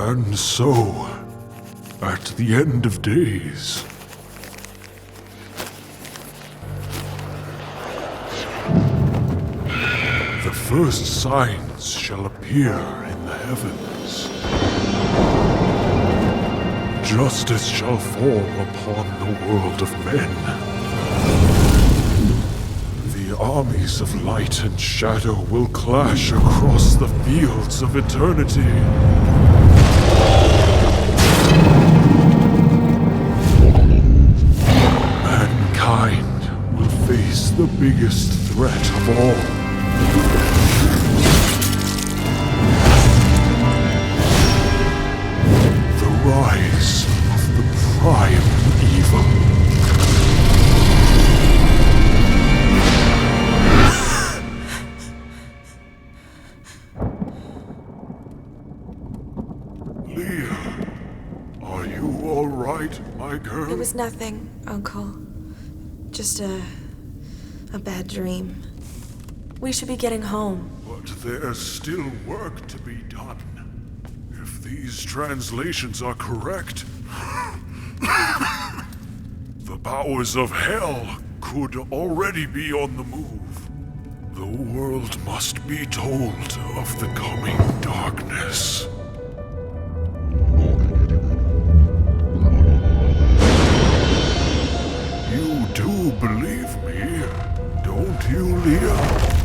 And so, at the end of days, the first signs shall appear in the heavens. Justice shall fall upon the world of men. The armies of light and shadow will clash across the fields of eternity. Mankind will face the biggest threat of all. The rise of the prime evil. Leah, are you all right, my girl? It was nothing, Uncle. Just a bad dream. We should be getting home. But there's still work to be done. If these translations are correct, the powers of hell could already be on the move. The world must be told of the coming darkness. You do believe me, don't you, Leah?